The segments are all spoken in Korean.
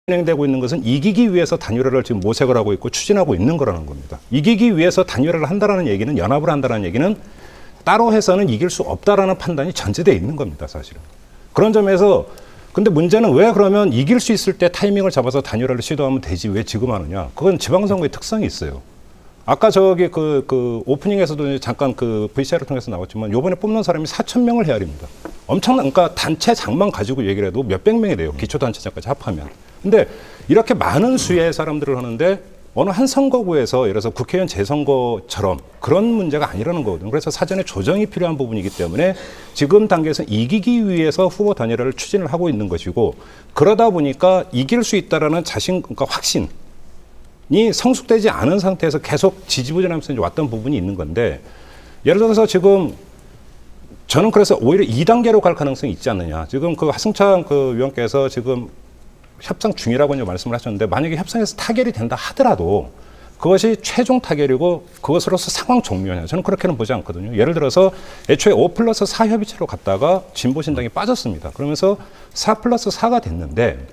진행되고 있는 것은 이기기 위해서 단일화를 지금 모색을 하고 있고 추진하고 있는 거라는 겁니다. 이기기 위해서 단일화를 한다라는 얘기는, 연합을 한다라는 얘기는 따로 해서는 이길 수 없다라는 판단이 전제되어 있는 겁니다, 사실은. 그런 점에서 근데 문제는 왜 그러면 이길 수 있을 때 타이밍을 잡아서 단일화를 시도하면 되지 왜 지금 하느냐? 그건 지방선거의 특성이 있어요. 아까 저기 그 오프닝에서도 잠깐 그 VCR을 통해서 나왔지만 요번에 뽑는 사람이 4,000명을 헤아립니다. 엄청난, 그러니까 단체장만 가지고 얘기를 해도 몇백 명이 돼요. 기초단체장까지 합하면. 근데 이렇게 많은 수의 사람들을 하는데 어느 한 선거구에서 예를 들어서 국회의원 재선거처럼 그런 문제가 아니라는 거거든요. 그래서 사전에 조정이 필요한 부분이기 때문에 지금 단계에서 이기기 위해서 후보 단일화를 추진을 하고 있는 것이고, 그러다 보니까 이길 수 있다라는 자신, 그러니까 확신이 성숙되지 않은 상태에서 계속 지지부진하면서 왔던 부분이 있는 건데, 예를 들어서 지금 저는 그래서 오히려 2단계로 갈 가능성이 있지 않느냐. 지금 그 하승찬 그 위원께서 지금 협상 중이라고 말씀을 하셨는데, 만약에 협상에서 타결이 된다 하더라도 그것이 최종 타결이고 그것으로서 상황 종료냐, 저는 그렇게는 보지 않거든요. 예를 들어서 애초에 5+4 협의체로 갔다가 진보신당이 빠졌습니다. 그러면서 4+4가 됐는데,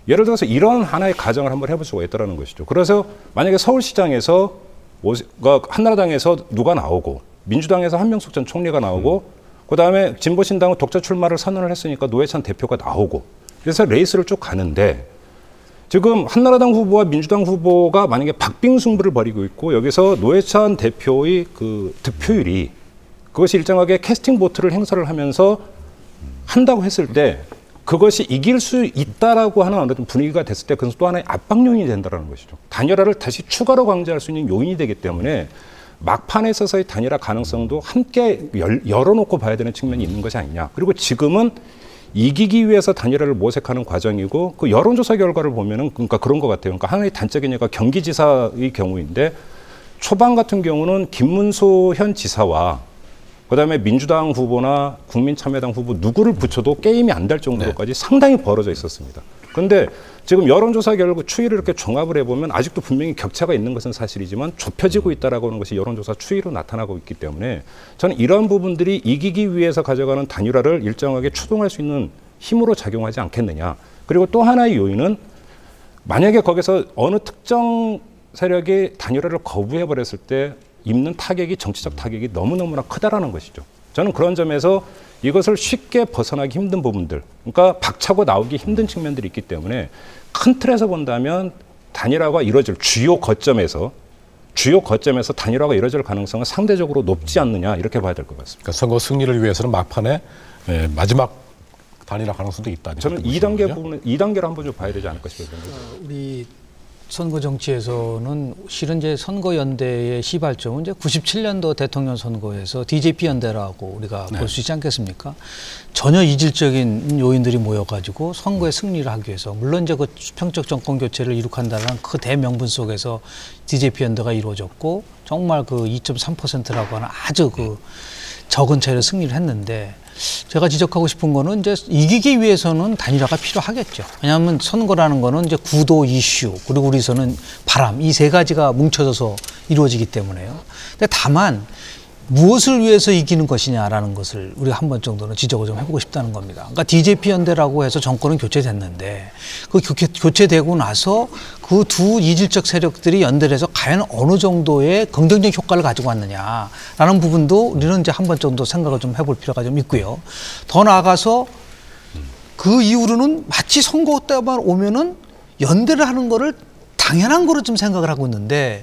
예를 들어서 이런 하나의 가정을 한번 해볼 수가 있다는 것이죠. 그래서 만약에 서울시장에서 한나라당에서 누가 나오고 민주당에서 한명숙 전 총리가 나오고 그다음에 진보신당은 독자 출마를 선언을 했으니까 노회찬 대표가 나오고, 그래서 레이스를 쭉 가는데, 지금 한나라당 후보와 민주당 후보가 만약에 박빙승부를 벌이고 있고, 여기서 노회찬 대표의 그 득표율이 그것이 일정하게 캐스팅 보트를 행사를 하면서 한다고 했을 때 그것이 이길 수 있다라고 하는 어떤 분위기가 됐을 때 그것은 또 하나의 압박 요인이 된다는 것이죠. 단일화를 다시 추가로 강제할 수 있는 요인이 되기 때문에 막판에 있어서의 단일화 가능성도 함께 열어놓고 봐야 되는 측면이 있는 것이 아니냐. 그리고 지금은 이기기 위해서 단일화를 모색하는 과정이고, 그 여론조사 결과를 보면은 그러니까 그런 것 같아요. 그러니까 하나의 단적인 예가 경기지사의 경우인데, 초반 같은 경우는 김문수 현 지사와 그다음에 민주당 후보나 국민참여당 후보 누구를 붙여도 게임이 안 될 정도로까지 상당히 벌어져 있었습니다. 그런데 지금 여론조사 결과 추이를 이렇게 종합을 해보면 아직도 분명히 격차가 있는 것은 사실이지만 좁혀지고 있다라고 하는 것이 여론조사 추이로 나타나고 있기 때문에, 저는 이런 부분들이 이기기 위해서 가져가는 단일화를 일정하게 추동할 수 있는 힘으로 작용하지 않겠느냐. 그리고 또 하나의 요인은, 만약에 거기서 어느 특정 세력이 단일화를 거부해버렸을 때 입는 타격이, 정치적 타격이 너무너무나 크다라는 것이죠. 저는 그런 점에서 이것을 쉽게 벗어나기 힘든 부분들, 그러니까 박차고 나오기 힘든 측면들이 있기 때문에 큰 틀에서 본다면 단일화가 이루어질 주요 거점에서 단일화가 이루어질 가능성은 상대적으로 높지 않느냐, 이렇게 봐야 될 것 같습니다. 그러니까 선거 승리를 위해서는 막판에 마지막 단일화 가능성도 있다. 저는 2단계 부분은 2단계로 한번 좀 봐야 되지 않을까 싶어요. 우리 선거 정치에서는 실은 이제 선거연대의 시발점은 이제 97년도 대통령 선거에서 DJP 연대라고 우리가 볼 수 있지 않겠습니까? 전혀 이질적인 요인들이 모여가지고 선거에 승리를 하기 위해서, 물론 이제 그 수평적 정권 교체를 이룩한다는 그 대명분 속에서 DJP 연대가 이루어졌고, 정말 그 2.3%라고 하는 아주 그 적은 차이로 승리를 했는데, 제가 지적하고 싶은 거는 이제 이기기 위해서는 단일화가 필요하겠죠. 왜냐하면 선거라는 거는 이제 구도, 이슈, 그리고 우리서는 바람, 이 세 가지가 뭉쳐져서 이루어지기 때문에요. 근데 다만 무엇을 위해서 이기는 것이냐라는 것을 우리가 한 번 정도는 지적을 좀 해보고 싶다는 겁니다. 그러니까 DJP 연대라고 해서 정권은 교체됐는데, 그 교체되고 나서 그 두 이질적 세력들이 연대를 해서 과연 어느 정도의 긍정적 효과를 가지고 왔느냐라는 부분도 우리는 이제 한 번 정도 생각을 좀 해볼 필요가 좀 있고요. 더 나아가서 그 이후로는 마치 선거 때만 오면은 연대를 하는 거를 당연한 거로 좀 생각을 하고 있는데,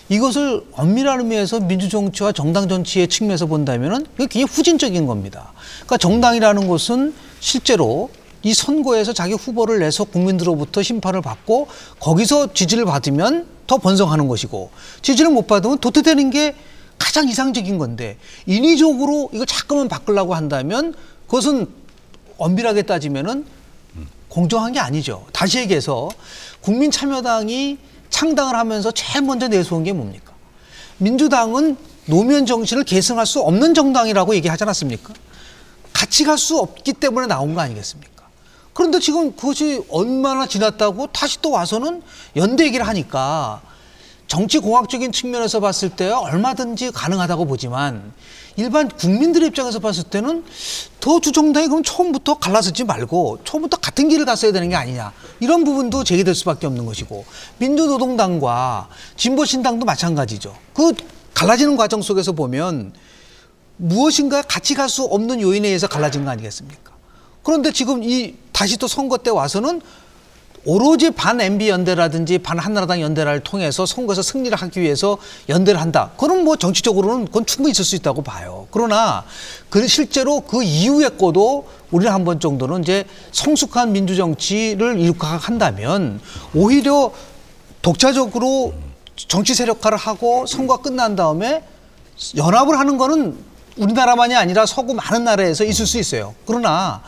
이것을 엄밀한 의미에서 민주정치와 정당 정치의 측면에서 본다면은 그게 후진적인 겁니다. 그러니까 정당이라는 것은 실제로 이 선거에서 자기 후보를 내서 국민들로부터 심판을 받고 거기서 지지를 받으면 더 번성하는 것이고, 지지를 못 받으면 도태되는 게 가장 이상적인 건데, 인위적으로 이걸 자꾸만 바꾸려고 한다면 그것은 엄밀하게 따지면은 공정한 게 아니죠. 다시 얘기해서 국민참여당이 창당을 하면서 제일 먼저 내세운 게 뭡니까? 민주당은 노무현 정신을 계승할 수 없는 정당이라고 얘기하지 않았습니까? 같이 갈 수 없기 때문에 나온 거 아니겠습니까? 그런데 지금 그것이 얼마나 지났다고 다시 또 와서는 연대 얘기를 하니까, 정치공학적인 측면에서 봤을 때 얼마든지 가능하다고 보지만, 일반 국민들의 입장에서 봤을 때는 더 두 정당이 그럼 처음부터 갈라서지 말고 처음부터 같은 길을 갔어야 되는 게 아니냐. 이런 부분도 제기될 수밖에 없는 것이고 민주노동당과 진보신당도 마찬가지죠. 그 갈라지는 과정 속에서 보면 무엇인가 같이 갈 수 없는 요인에 의해서 갈라진 거 아니겠습니까? 그런데 지금 다시 또 선거 때 와서는 오로지 반 MB 연대라든지 반 한나라당 연대를 통해서 선거에서 승리를 하기 위해서 연대를 한다. 그건 뭐 정치적으로는 그건 충분히 있을 수 있다고 봐요. 그러나 실제로 그 이후의 거도 우리는 한 번 정도는 이제 성숙한 민주정치를 일각한다면 오히려 독자적으로 정치 세력화를 하고 선거가 끝난 다음에 연합을 하는 거는 우리나라만이 아니라 서구 많은 나라에서 있을 수 있어요. 그러나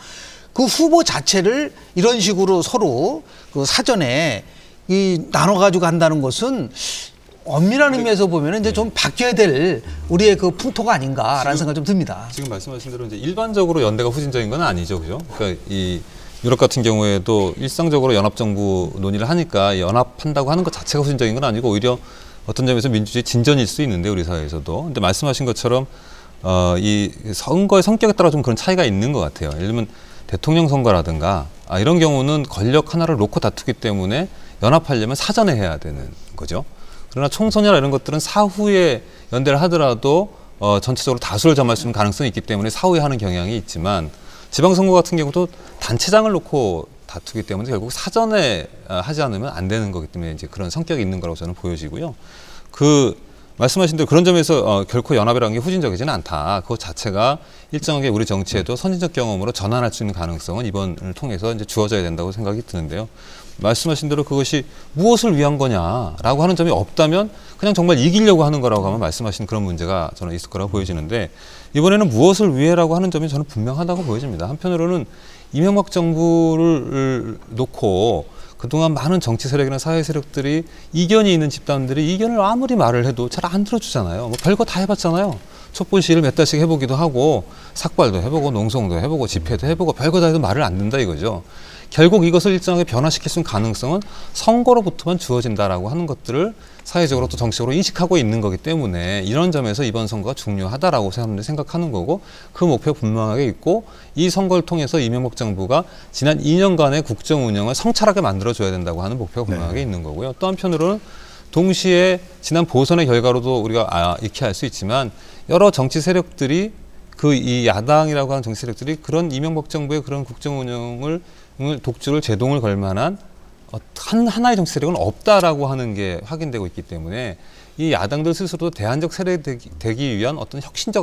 그 후보 자체를 이런 식으로 서로 그 사전에 나눠가지고 한다는 것은 엄밀한 의미에서 보면 이제 좀 바뀌어야 될 우리의 그 풍토가 아닌가라는 생각이 좀 듭니다. 지금 말씀하신 대로 이제 일반적으로 연대가 후진적인 건 아니죠, 그죠? 그러니까 이 유럽 같은 경우에도 일상적으로 연합정부 논의를 하니까 연합한다고 하는 것 자체가 후진적인 건 아니고 오히려 어떤 점에서 민주주의 진전일 수 있는데 우리 사회에서도. 근데 말씀하신 것처럼 이 선거의 성격에 따라 좀 그런 차이가 있는 것 같아요. 예를 들면 대통령 선거라든가 이런 경우는 권력 하나를 놓고 다투기 때문에 연합하려면 사전에 해야 되는 거죠. 그러나 총선이나 이런 것들은 사후에 연대를 하더라도 전체적으로 다수를 점할 수 있는 가능성이 있기 때문에 사후에 하는 경향이 있지만 지방선거 같은 경우도 단체장을 놓고 다투기 때문에 결국 사전에 하지 않으면 안 되는 거기 때문에 이제 그런 성격이 있는 거라고 저는 보여지고요. 말씀하신 대로 그런 점에서 결코 연합이라는 게 후진적이지는 않다. 그것 자체가 일정하게 우리 정치에도 선진적 경험으로 전환할 수 있는 가능성은 이번을 통해서 이제 주어져야 된다고 생각이 드는데요. 말씀하신 대로 그것이 무엇을 위한 거냐라고 하는 점이 없다면 그냥 정말 이기려고 하는 거라고 하면 말씀하신 그런 문제가 저는 있을 거라고 보여지는데 이번에는 무엇을 위해라고 하는 점이 저는 분명하다고 보여집니다. 한편으로는 이명박 정부를 놓고 그동안 많은 정치 세력이나 사회 세력들이 이견이 있는 집단들이 이견을 아무리 말을 해도 잘 안 들어주잖아요. 뭐 별거 다 해봤잖아요. 촛불 시위를 몇 달씩 해보기도 하고 삭발도 해보고 농성도 해보고 집회도 해보고 별거 다 해도 말을 안 듣는다 이거죠. 결국 이것을 일정하게 변화시킬 수 있는 가능성은 선거로부터만 주어진다라고 하는 것들을 사회적으로 또 정치적으로 인식하고 있는 거기 때문에 이런 점에서 이번 선거가 중요하다라고 사람들이 생각하는 거고 그 목표가 분명하게 있고 이 선거를 통해서 이명박 정부가 지난 2년간의 국정 운영을 성찰하게 만들어줘야 된다고 하는 목표가 분명하게 있는 거고요. 또 한편으로는 동시에 지난 보선의 결과로도 우리가 익히 알 수 있지만 여러 정치 세력들이 이 야당이라고 하는 정치 세력들이 그런 이명박 정부의 그런 국정 운영을 독주를 제동을 걸 만한 하나의 정치 세력은 없다라고 하는 게 확인되고 있기 때문에 이 야당들 스스로도 대안적 세력이 되기 위한 어떤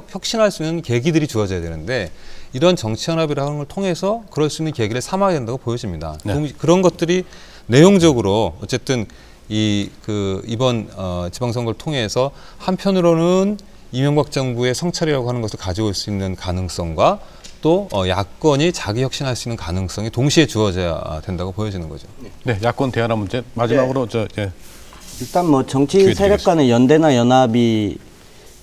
혁신할 수 있는 계기들이 주어져야 되는데 이런 정치연합이라는 걸 통해서 그럴 수 있는 계기를 삼아야 된다고 보여집니다. 네. 그런 것들이 내용적으로 어쨌든 이번 지방선거를 통해서 한편으로는 이명박 정부의 성찰이라고 하는 것을 가져올 수 있는 가능성과 또 야권이 자기 혁신할 수 있는 가능성이 동시에 주어져야 된다고 보여지는 거죠. 네, 야권 대안화 문제 마지막으로 일단 뭐 정치 세력 간의 연대나 연합이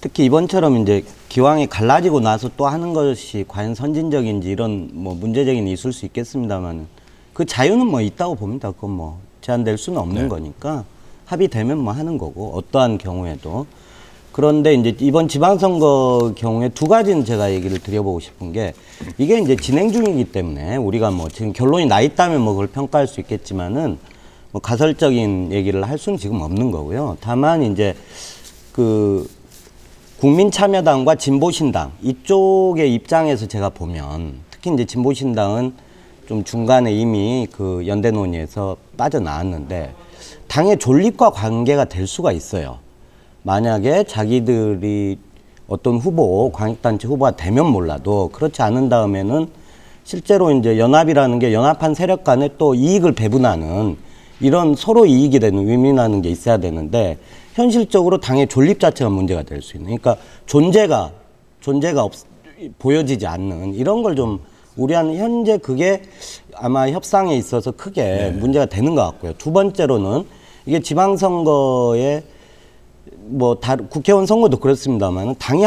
특히 이번처럼 이제 기왕에 갈라지고 나서 또 하는 것이 과연 선진적인지 이런 뭐 문제적인 있을 수 있겠습니다만 그 자유는 뭐 있다고 봅니다. 그건 뭐 제한될 수는 없는 거니까 합의되면 뭐 하는 거고 어떠한 경우에도. 그런데 이제 이번 지방선거 경우에 두 가지는 제가 얘기를 드려보고 싶은 게 이게 이제 진행 중이기 때문에 우리가 뭐 지금 결론이 나 있다면 뭐 그걸 평가할 수 있겠지만은 뭐 가설적인 얘기를 할 수는 지금 없는 거고요. 다만 이제 국민참여당과 진보신당 이쪽의 입장에서 제가 보면 특히 이제 진보신당은 좀 중간에 이미 그 연대 논의에서 빠져나왔는데 당의 존립과 관계가 될 수가 있어요. 만약에 자기들이 어떤 후보, 광역단체 후보가 되면 몰라도 그렇지 않은 다음에는 실제로 이제 연합이라는 게 연합한 세력 간에 또 이익을 배분하는 이런 서로 이익이 되는 윈윈하는 게 있어야 되는데 현실적으로 당의 존립 자체가 문제가 될 수 있는 그러니까 존재가 보여지지 않는 이런 걸 좀 우려하는 현재 그게 아마 협상에 있어서 크게 문제가 되는 것 같고요. 두 번째로는 이게 지방선거에 국회의원 선거도 그렇습니다만 당이